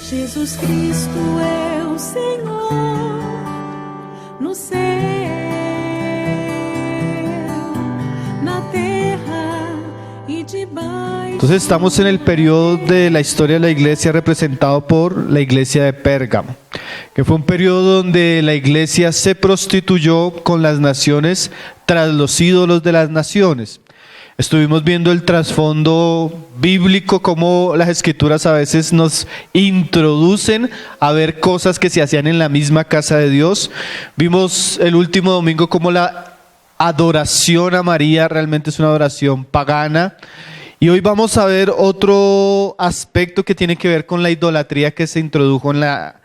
Jesus Cristo é o Senhor no céu, na terra y debaixo. Entonces estamos en el periodo de la historia de la iglesia representado por la iglesia de Pérgamo, que fue un periodo donde la iglesia se prostituyó con las naciones tras los ídolos de las naciones. Estuvimos viendo el trasfondo bíblico, cómo las escrituras a veces nos introducen a ver cosas que se hacían en la misma casa de Dios. Vimos el último domingo cómo la adoración a María realmente es una adoración pagana. Y hoy vamos a ver otro aspecto que tiene que ver con la idolatría que se introdujo en la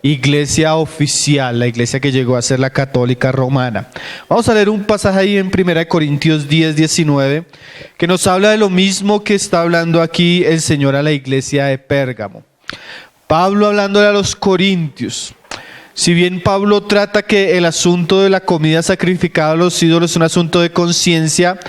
iglesia oficial, la iglesia que llegó a ser la católica romana. Vamos a leer un pasaje ahí en 1 Corintios 10, 19, que nos habla de lo mismo que está hablando aquí el Señor a la iglesia de Pérgamo. Pablo hablándole a los corintios. Si bien Pablo trata que el asunto de la comida sacrificada a los ídolos es un asunto de conciencia,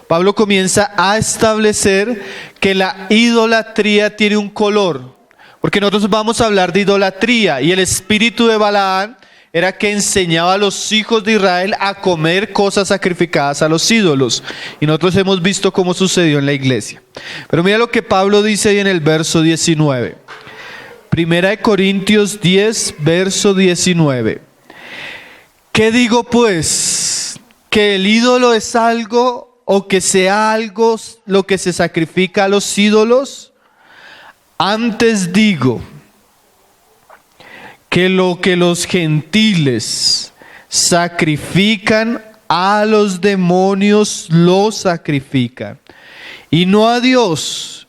Pablo comienza a establecer que la idolatría tiene un color. Porque nosotros vamos a hablar de idolatría y el espíritu de Balaam era que enseñaba a los hijos de Israel a comer cosas sacrificadas a los ídolos. Y nosotros hemos visto cómo sucedió en la iglesia. Pero mira lo que Pablo dice ahí en el verso 19. 1 Corintios 10, verso 19. ¿Qué digo pues? ¿Que el ídolo es algo o que sea algo lo que se sacrifica a los ídolos? Antes digo que lo que los gentiles sacrifican a los demonios lo sacrifican, y no a Dios.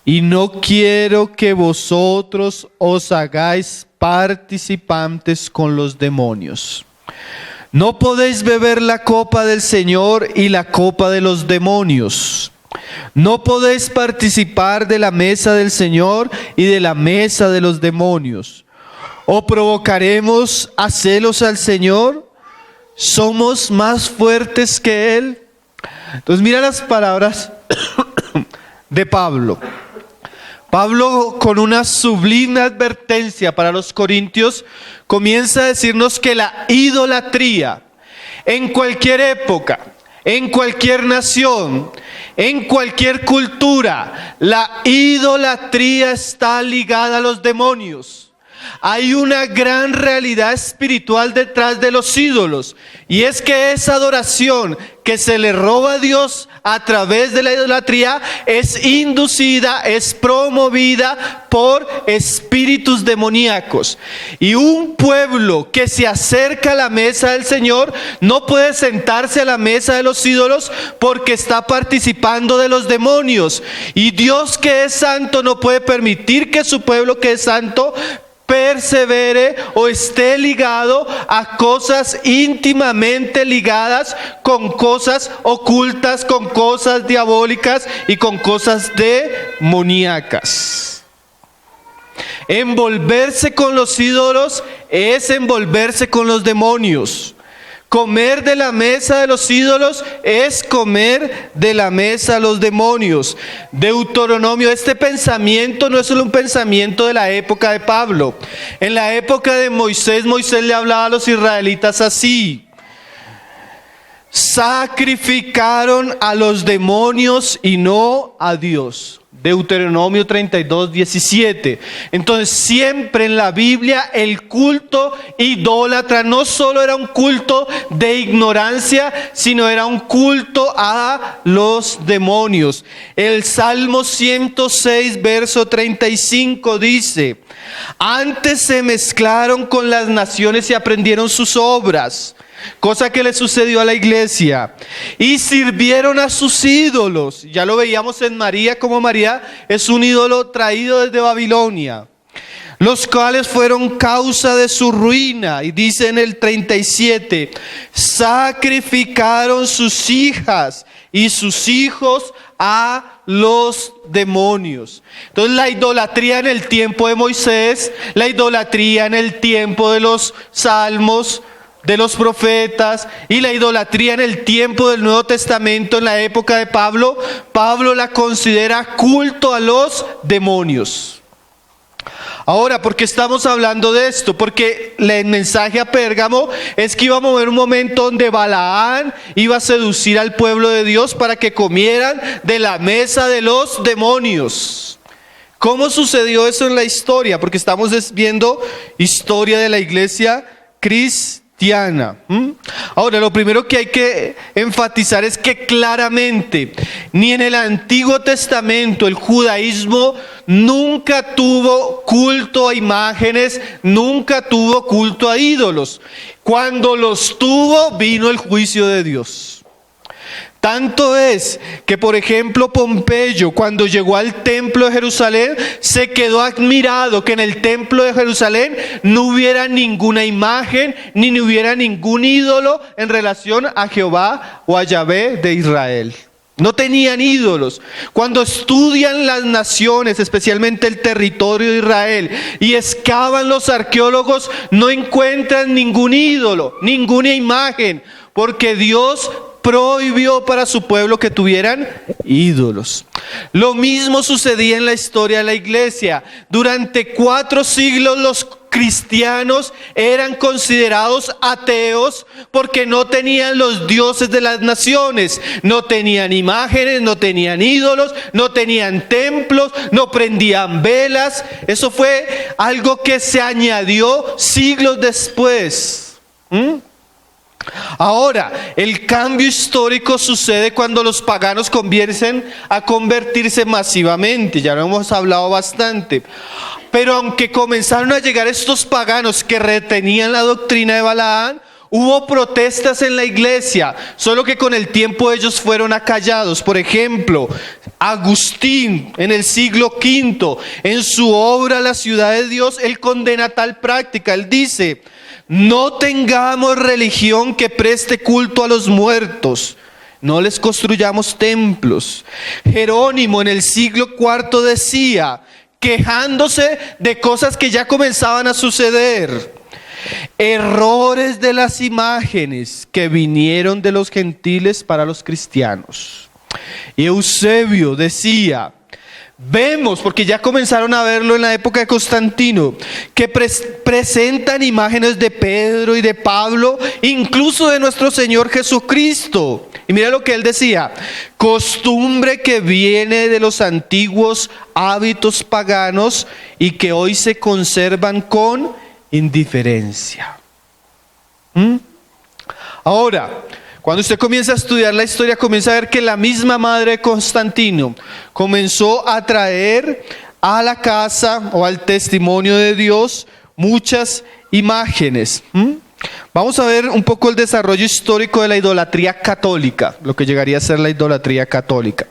Y no quiero que vosotros os hagáis participantes con los demonios. No podéis beber la copa del Señor y la copa de los demonios. No podéis participar de la mesa del Señor y de la mesa de los demonios. ¿O provocaremos a celos al Señor? ¿Somos más fuertes que Él? Entonces mira las palabras de Pablo. Pablo, con una sublime advertencia para los corintios, comienza a decirnos que la idolatría en cualquier época, en cualquier nación, en cualquier cultura, la idolatría está ligada a los demonios. Hay una gran realidad espiritual detrás de los ídolos, y es que esa adoración que se le roba a Dios a través de la idolatría es inducida, es promovida por espíritus demoníacos. Y un pueblo que se acerca a la mesa del Señor no puede sentarse a la mesa de los ídolos porque está participando de los demonios. Y Dios, que es santo, no puede permitir que su pueblo, que es santo, persevere o esté ligado a cosas íntimamente ligadas con cosas ocultas, con cosas diabólicas y con cosas demoníacas. Envolverse con los ídolos es envolverse con los demonios. Comer de la mesa de los ídolos es comer de la mesa de los demonios. Deuteronomio, este pensamiento no es solo un pensamiento de la época de Pablo. En la época de Moisés, Moisés le hablaba a los israelitas así: sacrificaron a los demonios y no a Dios. Deuteronomio 32, 17. Entonces siempre en la Biblia el culto idólatra no solo era un culto de ignorancia, sino era un culto a los demonios. El Salmo 106, verso 35 dice: antes se mezclaron con las naciones y aprendieron sus obras. Cosa que le sucedió a la iglesia. Y sirvieron a sus ídolos. Ya lo veíamos en María, como María es un ídolo traído desde Babilonia, los cuales fueron causa de su ruina. Y dice en el 37: sacrificaron sus hijas y sus hijos a los demonios. Entonces la idolatría en el tiempo de Moisés, la idolatría en el tiempo de los salmos, de los profetas, y la idolatría en el tiempo del Nuevo Testamento, en la época de Pablo, Pablo la considera culto a los demonios. Ahora, ¿por qué estamos hablando de esto? Porque el mensaje a Pérgamo es que iba a mover un momento donde Balaán iba a seducir al pueblo de Dios para que comieran de la mesa de los demonios. ¿Cómo sucedió eso en la historia? Porque estamos viendo historia de la iglesia cristiana. Ahora, lo primero que hay que enfatizar es que claramente ni en el Antiguo Testamento el judaísmo nunca tuvo culto a imágenes, nunca tuvo culto a ídolos. Cuando los tuvo, vino el juicio de Dios. Tanto es que, por ejemplo, Pompeyo, cuando llegó al templo de Jerusalén, se quedó admirado que en el templo de Jerusalén no hubiera ninguna imagen, ni hubiera ningún ídolo en relación a Jehová o a Yahvé de Israel. No tenían ídolos. Cuando estudian las naciones, especialmente el territorio de Israel, y excavan los arqueólogos, no encuentran ningún ídolo, ninguna imagen, porque Dios prohibió para su pueblo que tuvieran ídolos. Lo mismo sucedía en la historia de la iglesia. Durante 4 siglos los cristianos eran considerados ateos porque no tenían los dioses de las naciones, no tenían imágenes, no tenían ídolos, no tenían templos, no prendían velas. Eso fue algo que se añadió siglos después. Ahora, el cambio histórico sucede cuando los paganos comiencen a convertirse masivamente. Ya lo hemos hablado bastante. Pero aunque comenzaron a llegar estos paganos que retenían la doctrina de Balaán, hubo protestas en la iglesia, solo que con el tiempo ellos fueron acallados. Por ejemplo, Agustín en el siglo V, en su obra La ciudad de Dios, él condena tal práctica. Él dice: no tengamos religión que preste culto a los muertos, no les construyamos templos. Jerónimo en el siglo IV decía, quejándose de cosas que ya comenzaban a suceder: errores de las imágenes que vinieron de los gentiles para los cristianos. Y Eusebio decía, vemos, porque ya comenzaron a verlo en la época de Constantino, que presentan imágenes de Pedro y de Pablo, incluso de nuestro Señor Jesucristo. Y mira lo que él decía: costumbre que viene de los antiguos hábitos paganos y que hoy se conservan con indiferencia. Ahora, cuando usted comienza a estudiar la historia, comienza a ver que la misma madre de Constantino comenzó a traer a la casa o al testimonio de Dios muchas imágenes. Vamos a ver un poco el desarrollo histórico de la idolatría católica, lo que llegaría a ser la idolatría católica.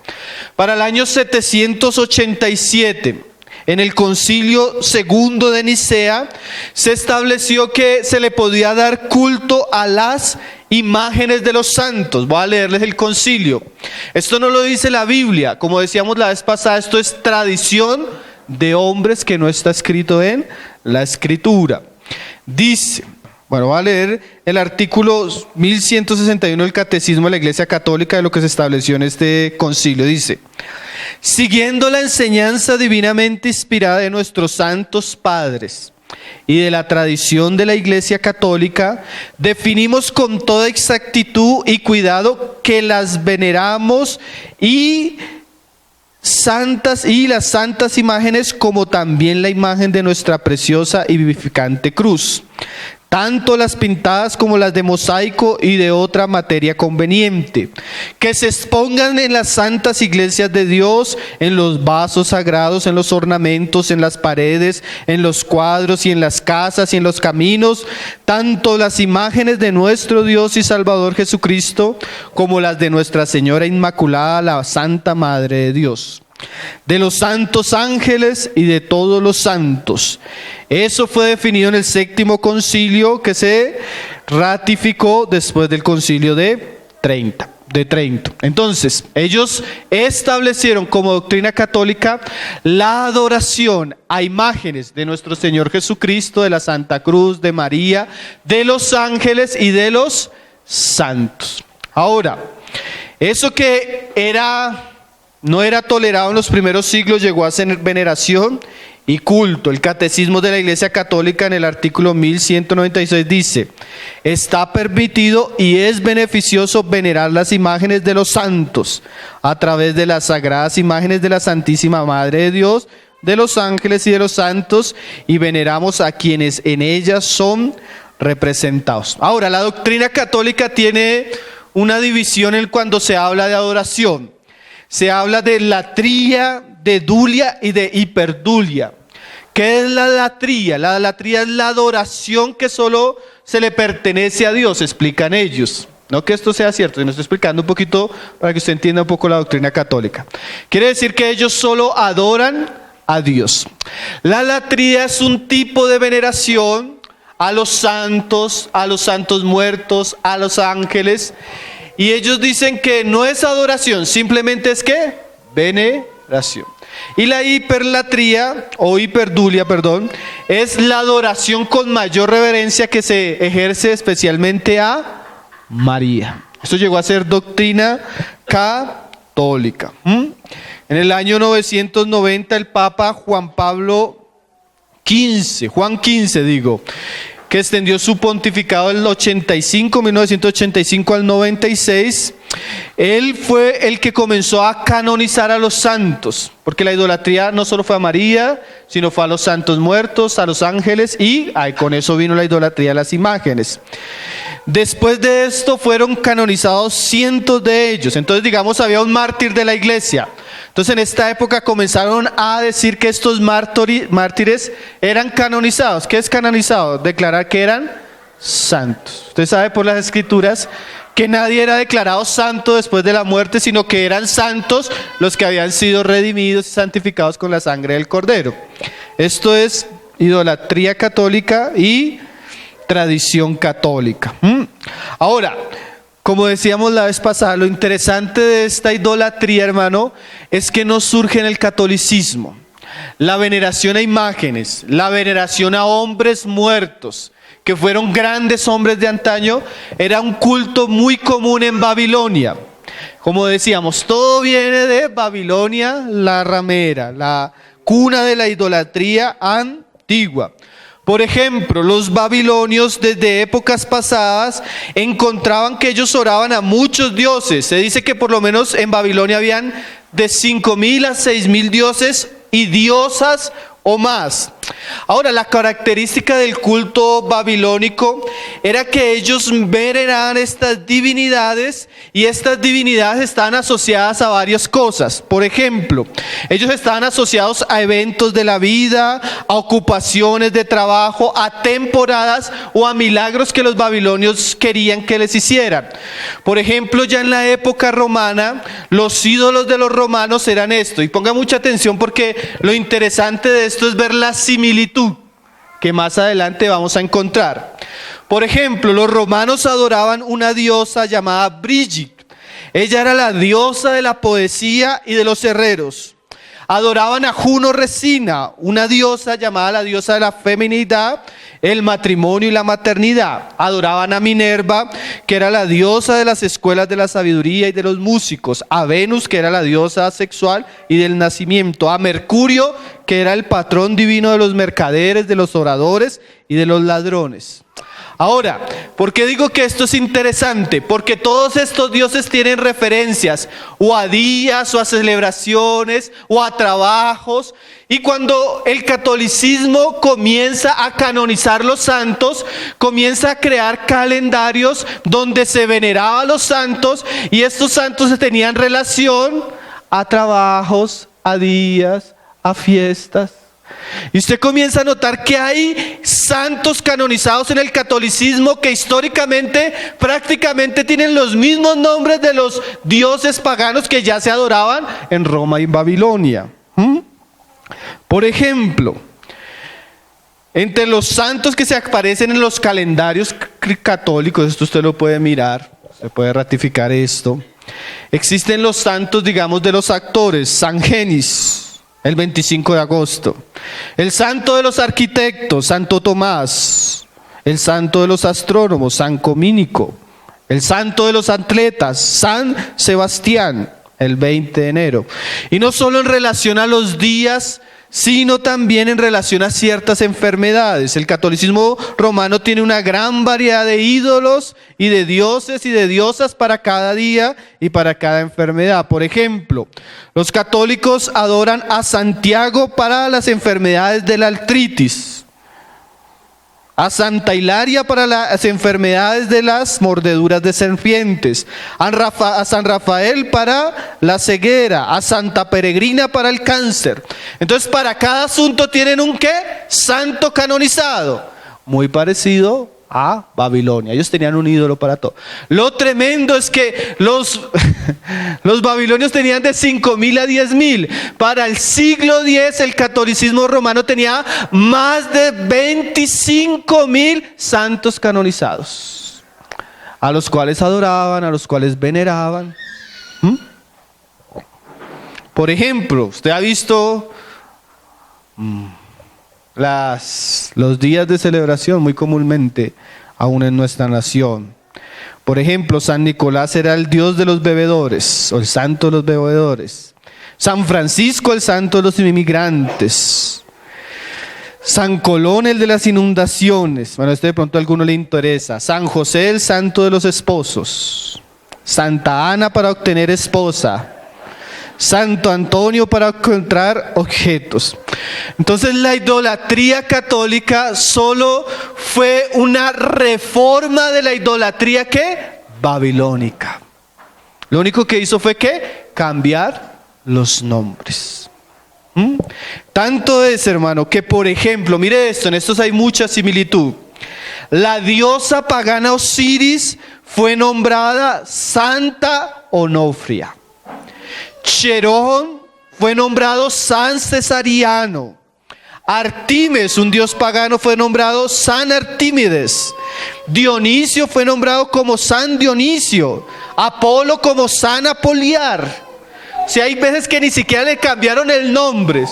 Para el año 787, en el Concilio II de Nicea, se estableció que se le podía dar culto a las imágenes de los santos. Voy a leerles el concilio. Esto no lo dice la Biblia, como decíamos la vez pasada, esto es tradición de hombres que no está escrito en la Escritura. Dice, bueno, voy a leer el artículo 1161 del Catecismo de la Iglesia Católica de lo que se estableció en este concilio. Dice: siguiendo la enseñanza divinamente inspirada de nuestros santos padres y de la tradición de la Iglesia Católica, definimos con toda exactitud y cuidado que las veneramos y las santas imágenes, como también la imagen de nuestra preciosa y vivificante cruz, tanto las pintadas como las de mosaico y de otra materia conveniente, que se expongan en las santas iglesias de Dios, en los vasos sagrados, en los ornamentos, en las paredes, en los cuadros y en las casas y en los caminos, tanto las imágenes de nuestro Dios y Salvador Jesucristo, como las de Nuestra Señora Inmaculada, la Santa Madre de Dios, de los santos ángeles y de todos los santos. Eso fue definido en el 7º concilio, que se ratificó después del concilio de Trento. Entonces, ellos establecieron como doctrina católica la adoración a imágenes de nuestro Señor Jesucristo, de la Santa Cruz, de María, de los ángeles y de los santos. Ahora, eso que no era tolerado en los primeros siglos llegó a ser veneración y culto. El Catecismo de la Iglesia Católica en el artículo 1196 dice: está permitido y es beneficioso venerar las imágenes de los santos a través de las sagradas imágenes de la Santísima Madre de Dios, de los ángeles y de los santos, y veneramos a quienes en ellas son representados. Ahora, la doctrina católica tiene una división en cuando se habla de adoración. Se habla de latría, de dulia y de hiperdulia. ¿Qué es la latría? La latría es la adoración que solo se le pertenece a Dios, explican ellos. No que esto sea cierto, sino estoy explicando un poquito para que usted entienda un poco la doctrina católica. Quiere decir que ellos solo adoran a Dios. La latría es un tipo de veneración a los santos muertos, a los ángeles. Y ellos dicen que no es adoración, simplemente es que veneración. Y la hiperlatría, o hiperdulia, perdón, es la adoración con mayor reverencia que se ejerce especialmente a María. Esto llegó a ser doctrina católica. En el año 990 el Papa Juan XV, que extendió su pontificado del 1985 al 96, él fue el que comenzó a canonizar a los santos, porque la idolatría no solo fue a María, sino fue a los santos muertos, a los ángeles, y con eso vino la idolatría a las imágenes. Después de esto fueron canonizados cientos de ellos. Entonces, digamos, había un mártir de la iglesia. Entonces, en esta época comenzaron a decir que estos mártires eran canonizados. ¿Qué es canonizado? Declarar que eran santos. Usted sabe por las escrituras que nadie era declarado santo después de la muerte, sino que eran santos los que habían sido redimidos y santificados con la sangre del Cordero. Esto es idolatría católica y tradición católica. Ahora, como decíamos la vez pasada, lo interesante de esta idolatría, hermano, es que no surge en el catolicismo. La veneración a imágenes, la veneración a hombres muertos, que fueron grandes hombres de antaño, era un culto muy común en Babilonia. Como decíamos, todo viene de Babilonia, la ramera, la cuna de la idolatría antigua. Por ejemplo, los babilonios desde épocas pasadas encontraban que ellos oraban a muchos dioses. Se dice que por lo menos en Babilonia habían de 5.000 a 6.000 dioses y diosas o más. Ahora, la característica del culto babilónico era que ellos veneraban estas divinidades, y estas divinidades estaban asociadas a varias cosas. Por ejemplo, ellos estaban asociados a eventos de la vida, a ocupaciones de trabajo, a temporadas o a milagros que los babilonios querían que les hicieran. Por ejemplo, ya en la época romana, los ídolos de los romanos eran esto. Y ponga mucha atención, porque lo interesante de esto es ver la similitud que más adelante vamos a encontrar. Por ejemplo, los romanos adoraban una diosa llamada Brigitte. Ella era la diosa de la poesía y de los herreros. Adoraban a Juno Resina, una diosa llamada la diosa de la feminidad, el matrimonio y la maternidad. Adoraban a Minerva, que era la diosa de las escuelas de la sabiduría y de los músicos. A Venus, que era la diosa sexual y del nacimiento. A Mercurio, que era el patrón divino de los mercaderes, de los oradores y de los ladrones. Ahora, ¿por qué digo que esto es interesante? Porque todos estos dioses tienen referencias o a días o a celebraciones o a trabajos, y cuando el catolicismo comienza a canonizar los santos, comienza a crear calendarios donde se veneraba a los santos, y estos santos tenían relación a trabajos, a días, a fiestas. Y usted comienza a notar que hay santos canonizados en el catolicismo que históricamente prácticamente tienen los mismos nombres de los dioses paganos que ya se adoraban en Roma y en Babilonia. Por ejemplo, entre los santos que se aparecen en los calendarios católicos, esto usted lo puede mirar, se puede ratificar esto. Existen los santos, digamos, de los actores: San Genis, el 25 de agosto. El santo de los arquitectos, Santo Tomás. El santo de los astrónomos, San Comínico. El santo de los atletas, San Sebastián, el 20 de enero. Y no solo en relación a los días, sino también en relación a ciertas enfermedades. El catolicismo romano tiene una gran variedad de ídolos y de dioses y de diosas para cada día y para cada enfermedad. Por ejemplo, los católicos adoran a Santiago para las enfermedades de la artritis, a Santa Hilaria para las enfermedades de las mordeduras de serpientes, a San Rafael para la ceguera, a Santa Peregrina para el cáncer. Entonces, para cada asunto tienen un ¿qué? Santo canonizado, muy parecido a Babilonia. Ellos tenían un ídolo para todo. Lo tremendo es que los babilonios tenían de 5.000 a 10.000. Para el siglo X el catolicismo romano tenía más de 25.000 santos canonizados, a los cuales adoraban, a los cuales veneraban. Por ejemplo, usted ha visto los días de celebración muy comúnmente aún en nuestra nación. Por ejemplo, San Nicolás era el dios de los bebedores, o el santo de los bebedores. San Francisco, el santo de los inmigrantes. San Colón, el de las inundaciones. Bueno, este de pronto a alguno le interesa. San José, el santo de los esposos. Santa Ana para obtener esposa. Santo Antonio para encontrar objetos. Entonces la idolatría católica solo fue una reforma de la idolatría ¿qué? Babilónica. Lo único que hizo fue ¿qué? Cambiar los nombres. Tanto es, hermano, que por ejemplo, mire esto, en estos hay mucha similitud. La diosa pagana Osiris fue nombrada Santa Onofria. Cherón fue nombrado San Cesariano. Artimes, un dios pagano, fue nombrado San Artímedes. Dionisio fue nombrado como San Dionisio. Apolo como San Apoliar. O sea, hay veces que ni siquiera le cambiaron el nombre,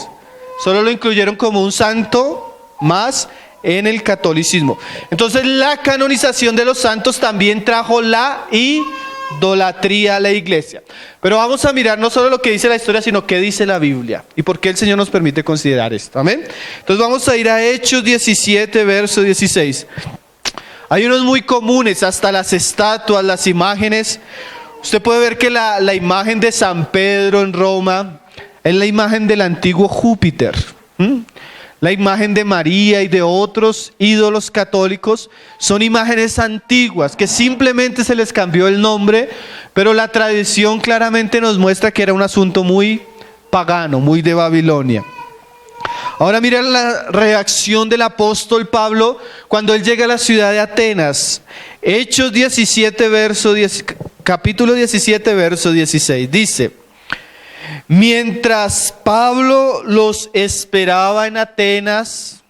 solo lo incluyeron como un santo más en el catolicismo. Entonces la canonización de los santos también trajo la idolatría a la iglesia. Pero vamos a mirar no solo lo que dice la historia, sino qué dice la Biblia y por qué el Señor nos permite considerar esto. Amén. Entonces vamos a ir a Hechos 17, verso 16. Hay unos muy comunes, hasta las estatuas, las imágenes. Usted puede ver que la imagen de San Pedro en Roma es la imagen del antiguo Júpiter. La imagen de María y de otros ídolos católicos son imágenes antiguas que simplemente se les cambió el nombre, pero la tradición claramente nos muestra que era un asunto muy pagano, muy de Babilonia. Ahora mira la reacción del apóstol Pablo cuando él llega a la ciudad de Atenas. Hechos 17, capítulo 17, verso 16, dice: mientras Pablo los esperaba en Atenas,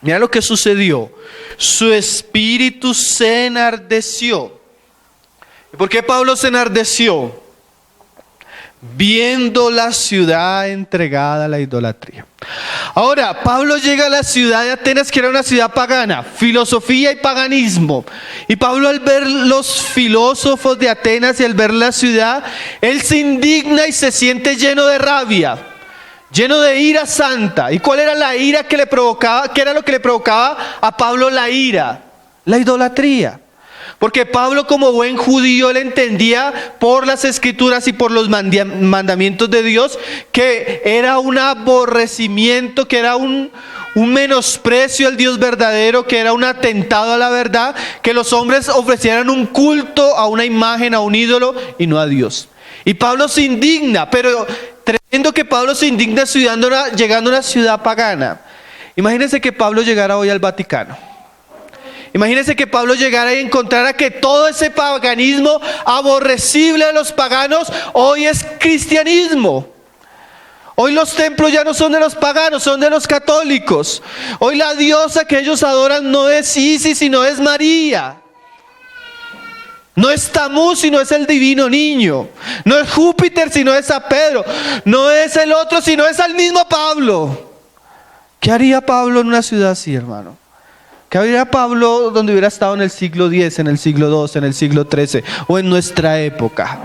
mira lo que sucedió. Su espíritu se enardeció. ¿Y por qué Pablo se enardeció? Viendo la ciudad entregada a la idolatría. Ahora, Pablo llega a la ciudad de Atenas, que era una ciudad pagana, filosofía y paganismo. Y Pablo, al ver los filósofos de Atenas y al ver la ciudad, él se indigna y se siente lleno de rabia, lleno de ira santa. ¿Y cuál era la ira que le provocaba? ¿Qué era lo que le provocaba a Pablo la ira? La idolatría. Porque Pablo, como buen judío, él entendía por las escrituras y por los mandamientos de Dios que era un aborrecimiento, que era un menosprecio al Dios verdadero, que era un atentado a la verdad, que los hombres ofrecieran un culto a una imagen, a un ídolo y no a Dios. Y Pablo se indigna, pero tremendo que Pablo se indigna llegando a una ciudad pagana. Imagínense que Pablo llegara hoy al Vaticano. Imagínense que Pablo llegara y encontrara que todo ese paganismo aborrecible de los paganos hoy es cristianismo. Hoy los templos ya no son de los paganos, son de los católicos. Hoy la diosa que ellos adoran no es Isis, sino es María. No es Tamuz, sino es el divino niño. No es Júpiter, sino es San Pedro. No es el otro, sino es el mismo Pablo. ¿Qué haría Pablo en una ciudad así, hermano? ¿Qué haría Pablo donde hubiera estado en el siglo X, en el siglo II, en el siglo XIII o en nuestra época?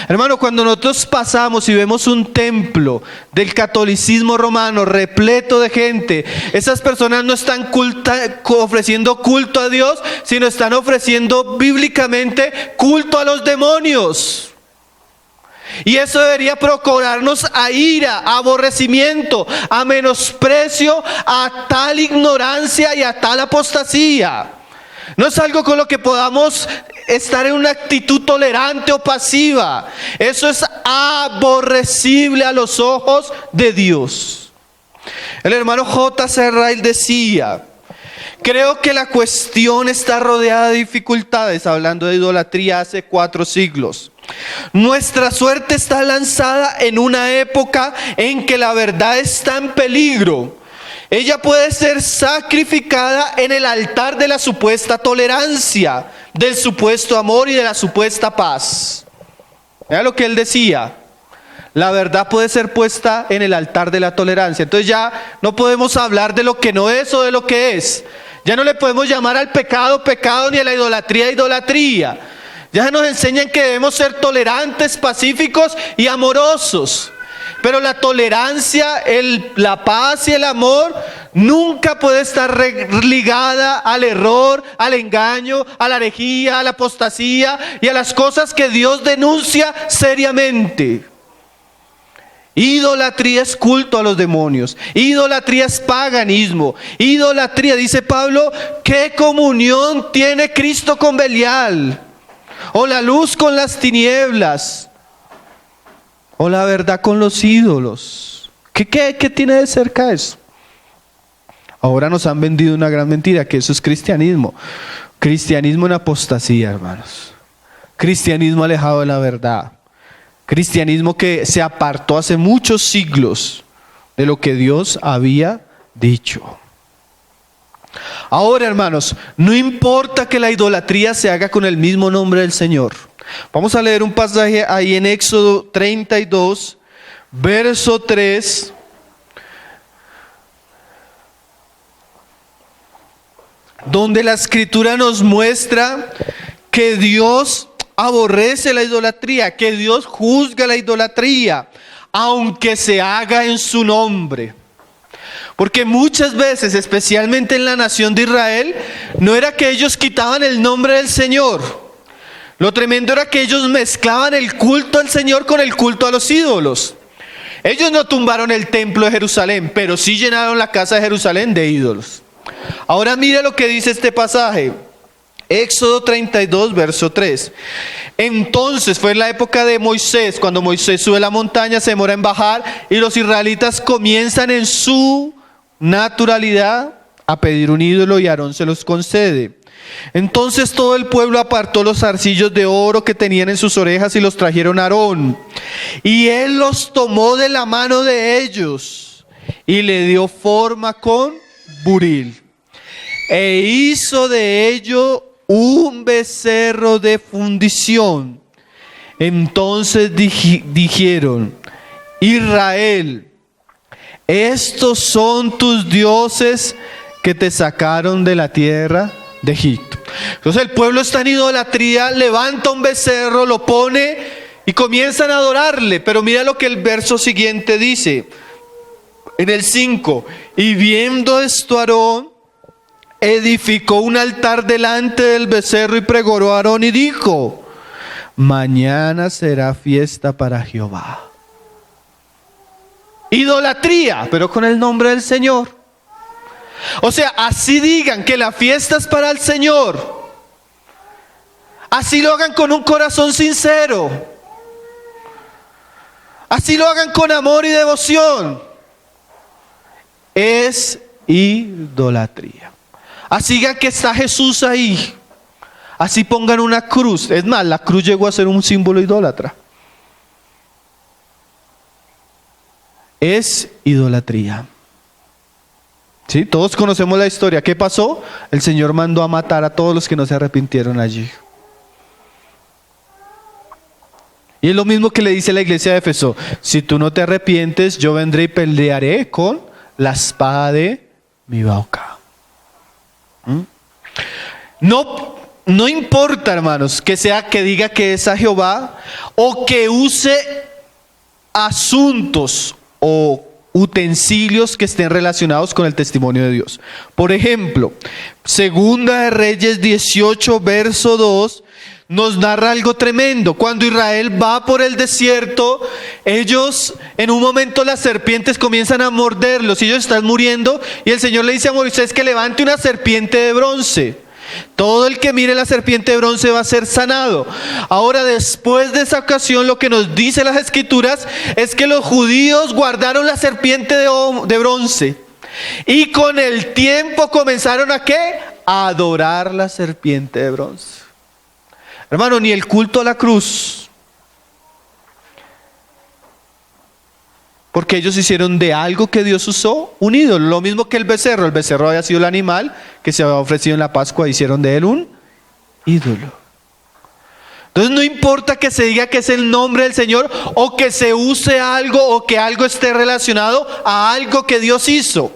Hermano, cuando nosotros pasamos y vemos un templo del catolicismo romano repleto de gente, esas personas no están ofreciendo culto a Dios, sino están ofreciendo bíblicamente culto a los demonios. Y eso debería procurarnos a ira, a aborrecimiento, a menosprecio, a tal ignorancia y a tal apostasía. No es algo con lo que podamos estar en una actitud tolerante o pasiva. Eso es aborrecible a los ojos de Dios. El hermano J.C. Ryle decía: creo que la cuestión está rodeada de dificultades, hablando de idolatría hace 4 siglos. Nuestra suerte está lanzada en una época en que la verdad está en peligro. Ella puede ser sacrificada en el altar de la supuesta tolerancia, del supuesto amor y de la supuesta paz. Mira lo que él decía: la verdad puede ser puesta en el altar de la tolerancia. Entonces ya no podemos hablar de lo que no es o de lo que es. Ya no le podemos llamar al pecado pecado ni a la idolatría idolatría. Ya nos enseñan que debemos ser tolerantes, pacíficos y amorosos. Pero la tolerancia, la paz y el amor nunca puede estar ligada al error, al engaño, a la herejía, a la apostasía y a las cosas que Dios denuncia seriamente. Idolatría es culto a los demonios. Idolatría es paganismo. Idolatría, dice Pablo, ¿qué comunión tiene Cristo con Belial? O la luz con las tinieblas. O la verdad con los ídolos. ¿Qué tiene de cerca eso? Ahora nos han vendido una gran mentira, que eso es cristianismo. Cristianismo en apostasía, hermanos. Cristianismo alejado de la verdad. Cristianismo que se apartó hace muchos siglos de lo que Dios había dicho. Ahora, hermanos, no importa que la idolatría se haga con el mismo nombre del Señor. Vamos a leer un pasaje ahí en Éxodo 32, verso 3. Donde la Escritura nos muestra que Dios aborrece la idolatría, que Dios juzga la idolatría, aunque se haga en su nombre. Porque muchas veces, especialmente en la nación de Israel, no era que ellos quitaban el nombre del Señor. Lo tremendo era que ellos mezclaban el culto al Señor con el culto a los ídolos. Ellos no tumbaron el templo de Jerusalén, pero sí llenaron la casa de Jerusalén de ídolos. Ahora mire lo que dice este pasaje. Éxodo 32, verso 3. Entonces fue en la época de Moisés, cuando Moisés sube a la montaña, se demora en bajar, y los israelitas comienzan en su naturalidad a pedir un ídolo, y Aarón se los concede. Entonces todo el pueblo apartó los zarcillos de oro que tenían en sus orejas y los trajeron a Aarón. Y él los tomó de la mano de ellos y le dio forma con buril. E hizo de ello un becerro de fundición. Entonces dijeron: Israel, estos son tus dioses que te sacaron de la tierra de Egipto. Entonces el pueblo está en idolatría, levanta un becerro, lo pone y comienzan a adorarle. Pero mira lo que el verso siguiente dice, en el 5: y viendo esto Aarón, edificó un altar delante del becerro y pregoró a Aarón y dijo: mañana será fiesta para Jehová. Idolatría, pero con el nombre del Señor. O sea, así digan que la fiesta es para el Señor, así lo hagan con un corazón sincero, así lo hagan con amor y devoción, es idolatría. Así digan que está Jesús ahí, así pongan una cruz. Es más, la cruz llegó a ser un símbolo idólatra. Es idolatría. ¿Sí? Todos conocemos la historia. ¿Qué pasó? El Señor mandó a matar a todos los que no se arrepintieron allí. Y es lo mismo que le dice la iglesia de Éfeso: si tú no te arrepientes, yo vendré y pelearé con la espada de mi boca. No no importa, hermanos, que diga que es a Jehová o que use asuntos o utensilios que estén relacionados con el testimonio de Dios. Por ejemplo, Segunda de Reyes 18, verso 2, nos narra algo tremendo. Cuando Israel va por el desierto, ellos, en un momento las serpientes comienzan a morderlos y ellos están muriendo, y el Señor le dice a Moisés que levante una serpiente de bronce. Todo el que mire la serpiente de bronce va a ser sanado. Ahora, después de esa ocasión, lo que nos dice las Escrituras es que los judíos guardaron la serpiente de bronce, y con el tiempo comenzaron ¿a qué? A adorar la serpiente de bronce. Hermano, ni el culto a la cruz, porque ellos hicieron de algo que Dios usó un ídolo, lo mismo que el becerro. El becerro había sido el animal que se había ofrecido en la Pascua, hicieron de él un ídolo. Entonces no importa que se diga que es el nombre del Señor, o que se use algo, o que algo esté relacionado a algo que Dios hizo.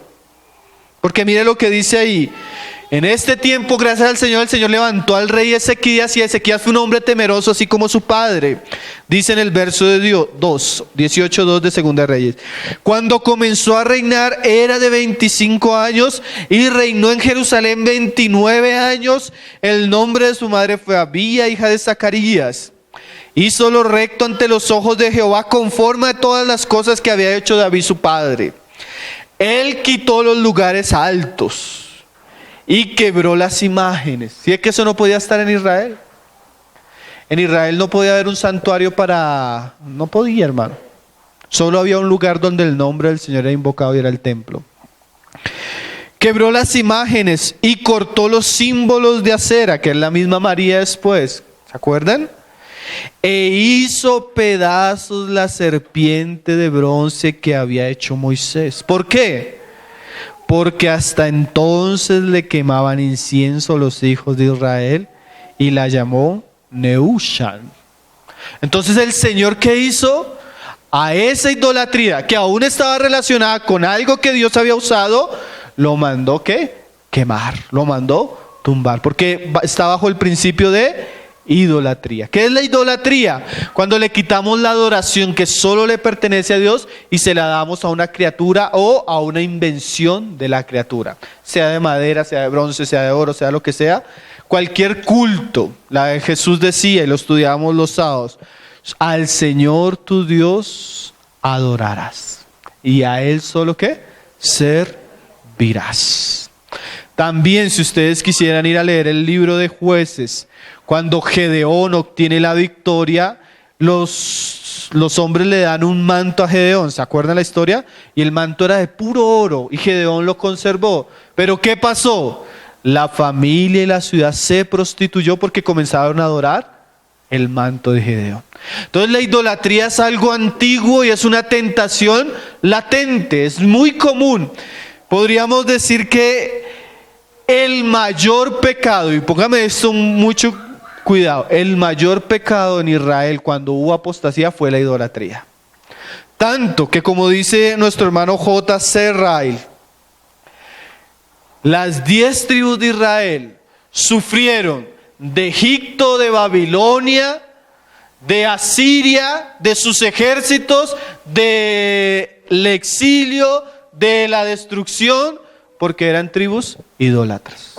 Porque mire lo que dice ahí. En este tiempo, gracias al Señor, el Señor levantó al rey Ezequías, y Ezequías fue un hombre temeroso, así como su padre. Dice en el verso de 18:2 de Segunda de Reyes. Cuando comenzó a reinar, era de 25 años, y reinó en Jerusalén 29 años. El nombre de su madre fue Abía, hija de Zacarías. Hizo lo recto ante los ojos de Jehová, conforme a todas las cosas que había hecho David su padre. Él quitó los lugares altos y quebró las imágenes. ¿Sí es que eso no podía estar en Israel? En Israel no podía haber un santuario no podía, hermano. Solo había un lugar donde el nombre del Señor era invocado, y era el templo. Quebró las imágenes y cortó los símbolos de acera, que es la misma María después. ¿Se acuerdan? E hizo pedazos la serpiente de bronce que había hecho Moisés. ¿Por qué? Porque hasta entonces le quemaban incienso los hijos de Israel, y la llamó Nehushan. Entonces el Señor, ¿qué hizo? A esa idolatría que aún estaba relacionada con algo que Dios había usado, lo mandó ¿qué? Quemar, lo mandó tumbar, porque está bajo el principio de idolatría. ¿Qué es la idolatría? Cuando le quitamos la adoración que solo le pertenece a Dios y se la damos a una criatura o a una invención de la criatura, sea de madera, sea de bronce, sea de oro, sea lo que sea. Cualquier culto, la de Jesús decía, y lo estudiamos los sábados: al Señor tu Dios adorarás, y a Él solo ¿qué? Servirás. También, si ustedes quisieran ir a leer el libro de Jueces, cuando Gedeón obtiene la victoria, los hombres le dan un manto a Gedeón. ¿Se acuerdan la historia? Y el manto era de puro oro, y Gedeón lo conservó. Pero ¿qué pasó? La familia y la ciudad se prostituyó porque comenzaron a adorar el manto de Gedeón. Entonces la idolatría es algo antiguo y es una tentación latente, es muy común. Podríamos decir que el mayor pecado, y póngame esto mucho cuidado, el mayor pecado en Israel cuando hubo apostasía fue la idolatría. Tanto que, como dice nuestro hermano J.C. Ryle, las 10 tribus de Israel sufrieron de Egipto, de Babilonia, de Asiria, de sus ejércitos, del exilio, de la destrucción, porque eran tribus idólatras.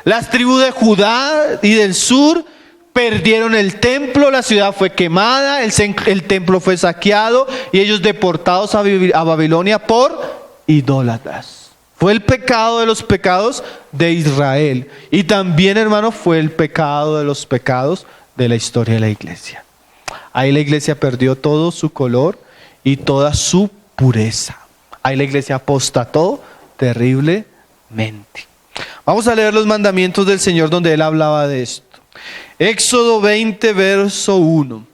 Las tribus de Judá y del sur perdieron el templo, la ciudad fue quemada, el templo fue saqueado, y ellos deportados a Babilonia por idólatras. Fue el pecado de los pecados de Israel, y también, hermano, fue el pecado de los pecados de la historia de la iglesia. Ahí la iglesia perdió todo su color y toda su pureza. Ahí la iglesia apostató terriblemente. Vamos a leer los mandamientos del Señor donde Él hablaba de esto. Éxodo 20, verso 1.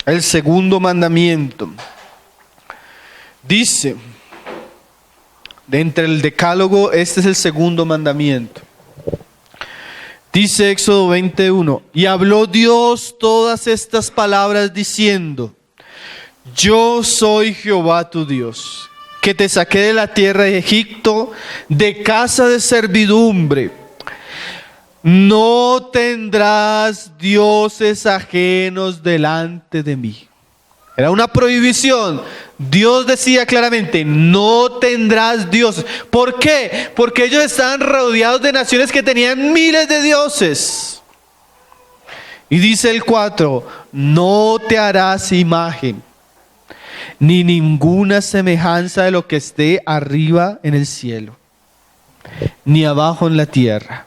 El segundo mandamiento. Dice, de entre el decálogo, este es el segundo mandamiento. Dice Éxodo 21, y habló Dios todas estas palabras diciendo: yo soy Jehová tu Dios, que te saqué de la tierra de Egipto, de casa de servidumbre. No tendrás dioses ajenos delante de mí. Era una prohibición. Dios decía claramente, no tendrás dioses. ¿Por qué? Porque ellos estaban rodeados de naciones que tenían miles de dioses. Y dice el 4, no te harás imagen, ni ninguna semejanza de lo que esté arriba en el cielo, ni abajo en la tierra,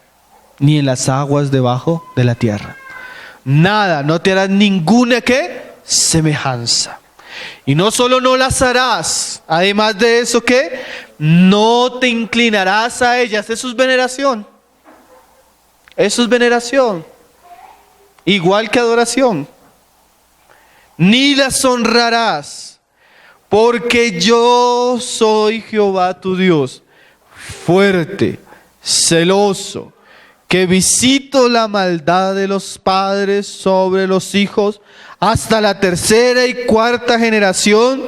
ni en las aguas debajo de la tierra. Nada, no te harás ninguna ¿qué? Semejanza. Y no solo no las harás, además de eso ¿qué? No te inclinarás a ellas. Eso es veneración. Eso es veneración. Igual que adoración. Ni las honrarás, porque yo soy Jehová tu Dios, fuerte, celoso, que visito la maldad de los padres sobre los hijos hasta la tercera y cuarta generación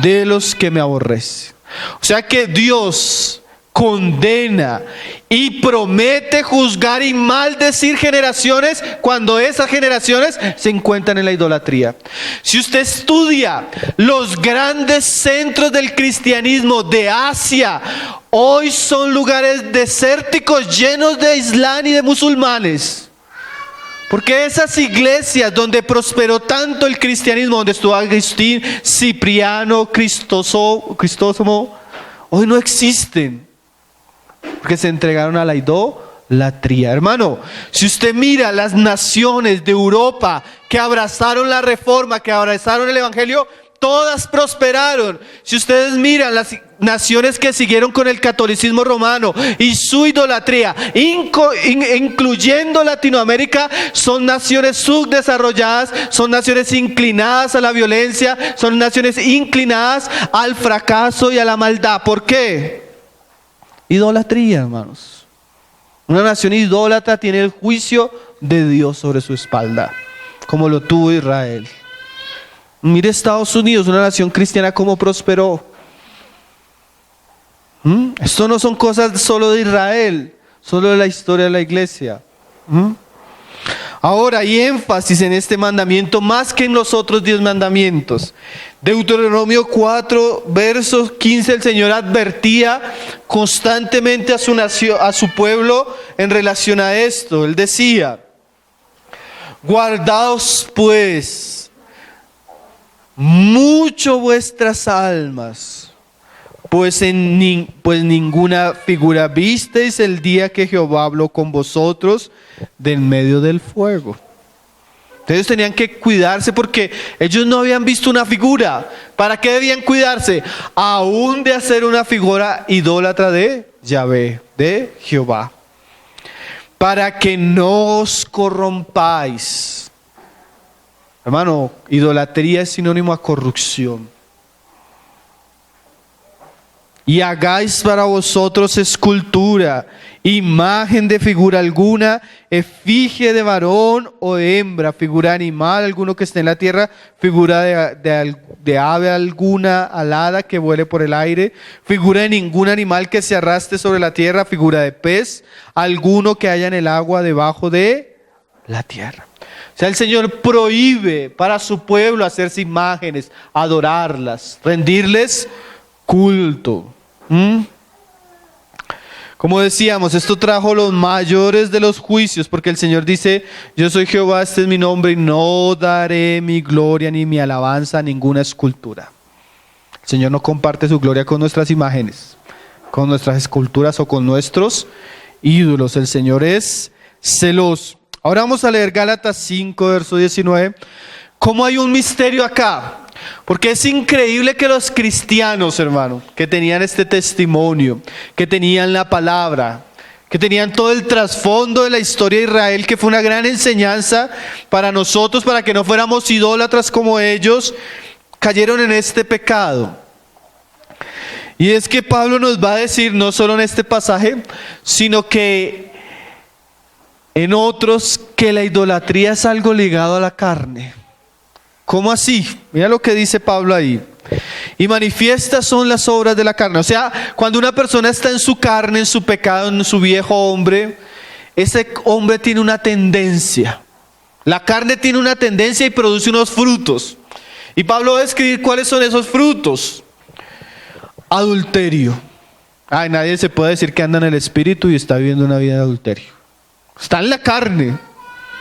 de los que me aborrecen. O sea que Dios condena y promete juzgar y maldecir generaciones cuando esas generaciones se encuentran en la idolatría. Si usted estudia los grandes centros del cristianismo de Asia, hoy son lugares desérticos llenos de islam y de musulmanes. Porque esas iglesias donde prosperó tanto el cristianismo, donde estuvo Agustín, Cipriano, Cristóstomo, hoy no existen. Porque se entregaron a la idolatría. Hermano, si usted mira las naciones de Europa que abrazaron la reforma, que abrazaron el evangelio, todas prosperaron. Si ustedes miran las naciones que siguieron con el catolicismo romano y su idolatría, incluyendo Latinoamérica, son naciones subdesarrolladas, son naciones inclinadas a la violencia, son naciones inclinadas al fracaso y a la maldad. ¿Por qué? Idolatría, hermanos. Una nación idólatra tiene el juicio de Dios sobre su espalda, como lo tuvo Israel. Mire Estados Unidos, una nación cristiana, cómo prosperó. Esto no son cosas solo de Israel, solo de la historia de la iglesia. Ahora hay énfasis en este mandamiento más que en los otros 10 mandamientos. Deuteronomio 4, versos 15, el Señor advertía constantemente a su nación, a su pueblo en relación a esto. Él decía, guardaos pues mucho vuestras almas, pues ninguna figura visteis el día que Jehová habló con vosotros de en medio del fuego. Ellos tenían que cuidarse porque ellos no habían visto una figura. ¿Para qué debían cuidarse? Aún de hacer una figura idólatra de Yahvé, de Jehová. Para que no os corrompáis. Hermano, idolatría es sinónimo a corrupción. Y hagáis para vosotros escultura, imagen de figura alguna, efigie de varón o de hembra, figura de animal alguno que esté en la tierra, figura de ave alguna alada que vuele por el aire, figura de ningún animal que se arrastre sobre la tierra, figura de pez alguno que haya en el agua debajo de la tierra. O sea, el Señor prohíbe para su pueblo hacerse imágenes, adorarlas, rendirles culto. Como decíamos, esto trajo los mayores de los juicios, porque el Señor dice, yo soy Jehová, este es mi nombre, y no daré mi gloria ni mi alabanza a ninguna escultura. El Señor no comparte su gloria con nuestras imágenes, con nuestras esculturas o con nuestros ídolos. El Señor es celoso. Ahora vamos a leer Gálatas 5, verso 19. ¿Cómo hay un misterio acá? Porque es increíble que los cristianos, hermano, que tenían este testimonio, que tenían la palabra, que tenían todo el trasfondo de la historia de Israel, que fue una gran enseñanza para nosotros, para que no fuéramos idólatras como ellos, cayeron en este pecado. Y es que Pablo nos va a decir, no solo en este pasaje, sino que en otros, que la idolatría es algo ligado a la carne. ¿Cómo así? Mira lo que dice Pablo ahí. y manifiestas son las obras de la carne. O sea, cuando una persona está en su carne, en su pecado, en su viejo hombre, ese hombre tiene una tendencia. La carne tiene una tendencia y produce unos frutos. Y Pablo va a escribir cuáles son esos frutos. Adulterio. Ay, nadie se puede decir que anda en el espíritu y está viviendo una vida de adulterio. Está en la carne,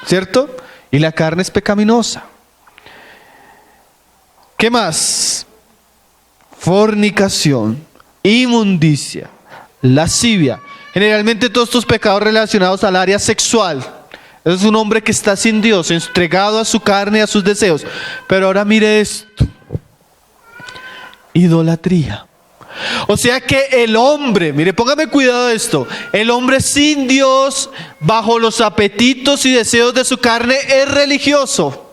¿cierto? Y la carne es pecaminosa. ¿Qué más? Fornicación, inmundicia, lascivia. Generalmente todos estos pecados relacionados al área sexual. Es un hombre que está sin Dios, entregado a su carne y a sus deseos. Pero ahora mire esto. Idolatría. O sea que el hombre, mire, póngame cuidado de esto. El hombre sin Dios, bajo los apetitos y deseos de su carne, es religioso.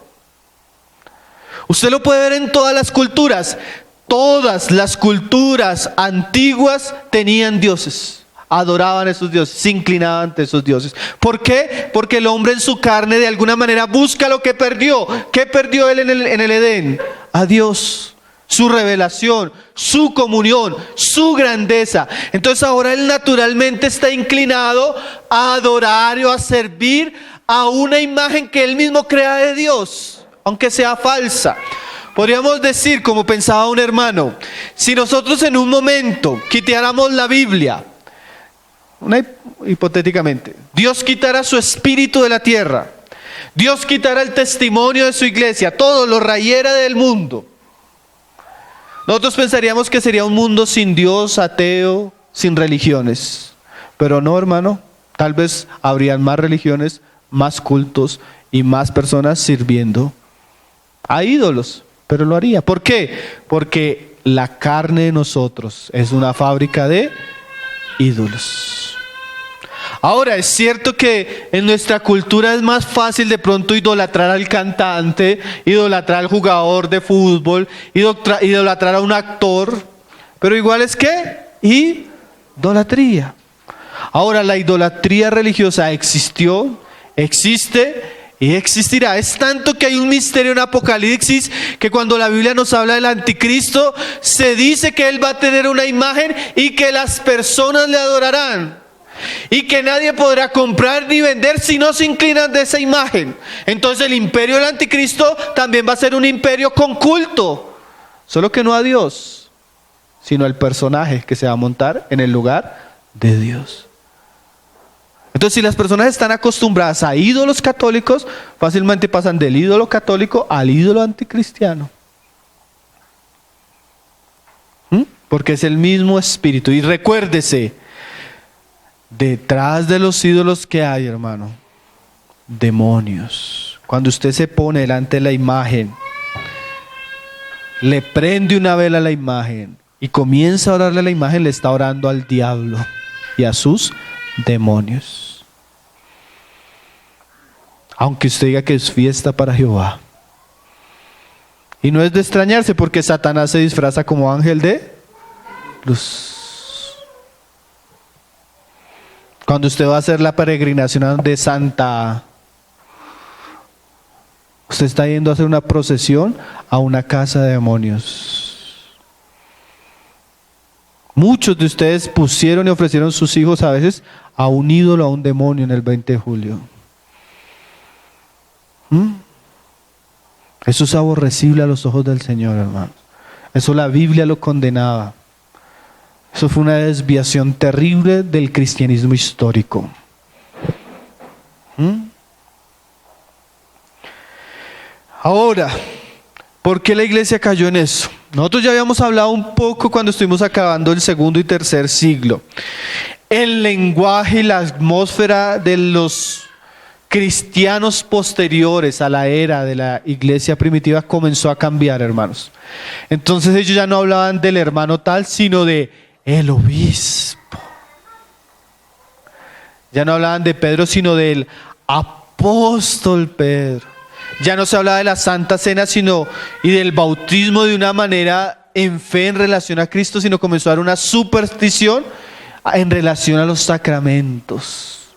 Usted lo puede ver en todas las culturas. Todas las culturas antiguas tenían dioses. Adoraban a esos dioses, se inclinaban ante esos dioses. ¿Por qué? Porque el hombre en su carne de alguna manera busca lo que perdió. ¿Qué perdió él en el Edén? A Dios, su revelación, su comunión, su grandeza. Entonces ahora él naturalmente está inclinado a adorar o a servir a una imagen que él mismo crea de Dios, aunque sea falsa. Podríamos decir, como pensaba un hermano, si nosotros en un momento quitáramos la Biblia, hipotéticamente, Dios quitara su espíritu de la tierra, Dios quitara el testimonio de su iglesia, todo lo rayera del mundo, nosotros pensaríamos que sería un mundo sin Dios, ateo, sin religiones. Pero no, hermano, tal vez habrían más religiones, más cultos y más personas sirviendo a ídolos. Pero lo haría. ¿Por qué? Porque la carne de nosotros es una fábrica de ídolos. Ahora, es cierto que en nuestra cultura es más fácil de pronto idolatrar al cantante, idolatrar al jugador de fútbol, idolatrar a un actor, pero igual es que idolatría. Ahora, la idolatría religiosa existió, existe y existirá. Es tanto que hay un misterio en Apocalipsis que cuando la Biblia nos habla del anticristo, se dice que él va a tener una imagen y que las personas le adorarán. Y que nadie podrá comprar ni vender si no se inclinan de esa imagen. Entonces el imperio del anticristo también va a ser un imperio con culto. Solo que no a Dios, sino al personaje que se va a montar en el lugar de Dios. Entonces si las personas están acostumbradas a ídolos católicos, fácilmente pasan del ídolo católico al ídolo anticristiano. Porque es el mismo espíritu. Y recuérdese, detrás de los ídolos que hay, hermano, demonios. Cuando usted se pone delante de la imagen, le prende una vela a la imagen y comienza a orarle a la imagen, le está orando al diablo y a sus demonios. Aunque usted diga que es fiesta para Jehová. Y no es de extrañarse porque Satanás se disfraza como ángel de luz. Cuando usted va a hacer la peregrinación de Santa, usted está yendo a hacer una procesión a una casa de demonios. Muchos de ustedes pusieron y ofrecieron sus hijos a veces a un ídolo, a un demonio en el 20 de julio. Eso es aborrecible a los ojos del Señor, hermanos. Eso la Biblia lo condenaba. Eso fue una desviación terrible del cristianismo histórico. Ahora, ¿por qué la iglesia cayó en eso? Nosotros ya habíamos hablado un poco cuando estuvimos acabando el segundo y tercer siglo. El lenguaje y la atmósfera de los cristianos posteriores a la era de la iglesia primitiva comenzó a cambiar, hermanos. Entonces ellos ya no hablaban del hermano tal, sino de el obispo. Ya no hablaban de Pedro, sino del apóstol Pedro. Ya no se hablaba de la Santa Cena, y del bautismo de una manera en fe en relación a Cristo, sino comenzó a dar una superstición en relación a los sacramentos.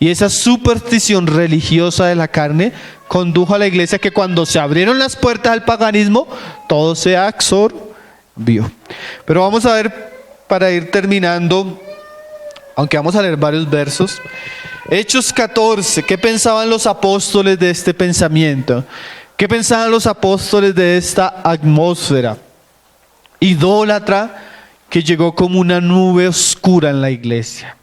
Y esa superstición religiosa de la carne condujo a la iglesia que cuando se abrieron las puertas al paganismo, todo se absorbió. Pero vamos a ver, para ir terminando, aunque vamos a leer varios versos, Hechos 14, ¿qué pensaban los apóstoles de este pensamiento? ¿Qué pensaban los apóstoles de esta atmósfera idólatra que llegó como una nube oscura en la iglesia?